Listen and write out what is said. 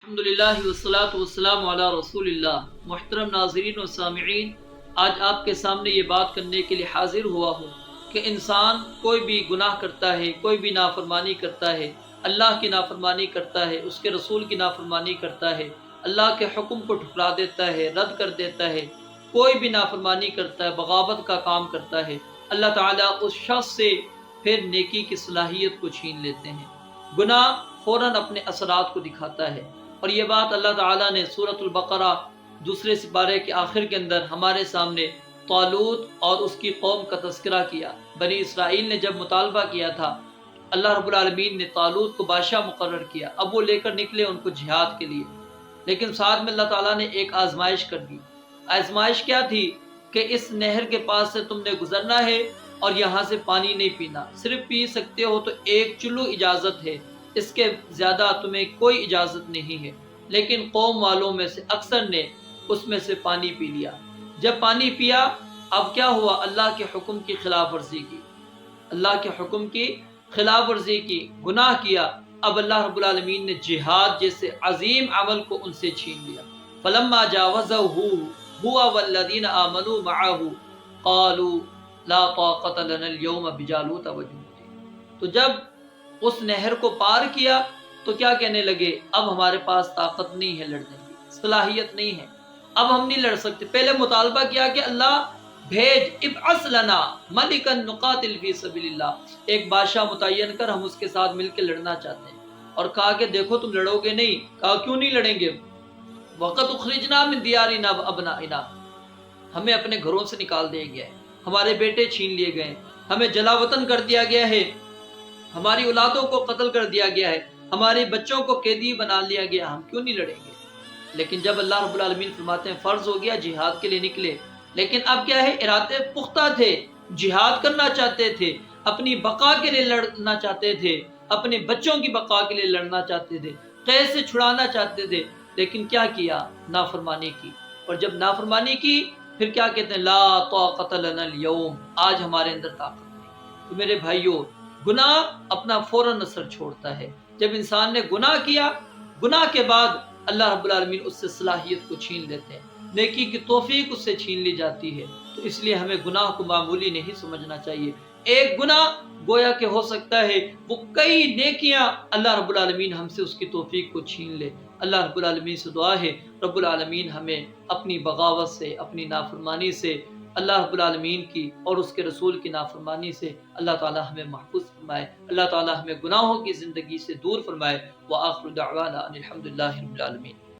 الحمدللہ والصلاۃ والسلام علی رسول اللہ۔ محترم ناظرین و سامعین، آج آپ کے سامنے یہ بات کرنے کے لیے حاضر ہوا ہوں کہ انسان کوئی بھی گناہ کرتا ہے، کوئی بھی نافرمانی کرتا ہے، اللہ کی نافرمانی کرتا ہے، اس کے رسول کی نافرمانی کرتا ہے، اللہ کے حکم کو ٹھکرا دیتا ہے، رد کر دیتا ہے، کوئی بھی نافرمانی کرتا ہے، بغاوت کا کام کرتا ہے، اللہ تعالیٰ اس شخص سے پھر نیکی کی صلاحیت کو چھین لیتے ہیں۔ گناہ فوراً اپنے اثرات کو دکھاتا ہے، اور یہ بات اللہ تعالیٰ نے سورۃ البقرہ دوسرے سپارے کے آخر کے اندر ہمارے سامنے طالوت اور اس کی قوم کا تذکرہ کیا۔ بنی اسرائیل نے جب مطالبہ کیا تھا، اللہ رب العالمین نے طالوت کو بادشاہ مقرر کیا، اب وہ لے کر نکلے ان کو جہاد کے لیے، لیکن ساتھ میں اللہ تعالیٰ نے ایک آزمائش کر دی۔ آزمائش کیا تھی کہ اس نہر کے پاس سے تم نے گزرنا ہے اور یہاں سے پانی نہیں پینا، صرف پی سکتے ہو تو ایک چلو اجازت ہے، اس کے زیادہ تمہیں کوئی اجازت نہیں ہے۔ لیکن قوم والوں میں سے اکثر نے اس میں سے پانی پی لیا۔ جب پانی پیا، اب کیا ہوا؟ اللہ کے حکم کی خلاف ورزی کی، اللہ کے حکم کی خلاف ورزی کی، گناہ کیا۔ اب اللہ رب العالمین نے جہاد جیسے عظیم عمل کو ان سے چھین لیا۔ فلما جاوزہ هو والذین آمنوا معه قالوا لا طاقت لنا اليوم بجالوت وجنودہ۔ تو جب اس نہر کو پار کیا تو کیا کہنے لگے؟ اب ہمارے پاس طاقت نہیں ہے لڑنے کی، صلاحیت نہیں ہے، اب ہم نہیں لڑ سکتے۔ پہلے مطالبہ کیا کہ اللہ بھیج، ابعث لنا ملکا نقاتل فی سبیل اللہ، ایک بادشاہ متعین کر، ہم اس کے ساتھ مل کے لڑنا چاہتے ہیں۔ اور کہا کہ دیکھو تم لڑو گے نہیں۔ کہا کیوں نہیں لڑیں گے؟ وقت اخرجنا من دیارنا وابنائنا، ہمیں اپنے گھروں سے نکال دیا گیا ہے، ہمارے بیٹے چھین لیے گئے، ہمیں جلا وطن کر دیا گیا ہے، ہماری اولادوں کو قتل کر دیا گیا ہے، ہمارے بچوں کو قیدی بنا لیا گیا، ہم کیوں نہیں لڑیں گے؟ لیکن جب اللہ رب العالمین فرماتے ہیں فرض ہو گیا، جہاد کے لیے نکلے، لیکن اب کیا ہے؟ ارادے پختہ تھے، جہاد کرنا چاہتے تھے، اپنی بقا کے لیے لڑنا چاہتے تھے، اپنے بچوں کی بقا کے لیے لڑنا چاہتے تھے، قید سے چھڑانا چاہتے تھے، لیکن کیا کیا؟ نافرمانی کی۔ اور جب نافرمانی کی پھر کیا کہتے ہیں؟ لا طاقت لنا اليوم، آج ہمارے اندر طاقت نہیں۔ تو میرے بھائیوں، گناہ اپنا فوراً اثر چھوڑتا ہے۔ جب انسان نے گناہ کیا، گناہ کے بعد اللہ رب العالمین اس سے صلاحیت کو چھین لیتے ہیں، نیکی کی توفیق اس سے چھین لی جاتی ہے۔ تو اس لیے ہمیں گناہ کو معمولی نہیں سمجھنا چاہیے۔ ایک گناہ گویا کہ ہو سکتا ہے وہ کئی نیکیاں اللہ رب العالمین ہم سے اس کی توفیق کو چھین لے۔ اللہ رب العالمین سے دعا ہے رب العالمین ہمیں اپنی بغاوت سے، اپنی نافرمانی سے، اللہ رب العالمین کی اور اس کے رسول کی نافرمانی سے اللہ تعالی ہمیں محفوظ فرمائے، اللہ تعالی ہمیں گناہوں کی زندگی سے دور فرمائے۔ وآخر دعوانا ان الحمد للہ رب العالمین۔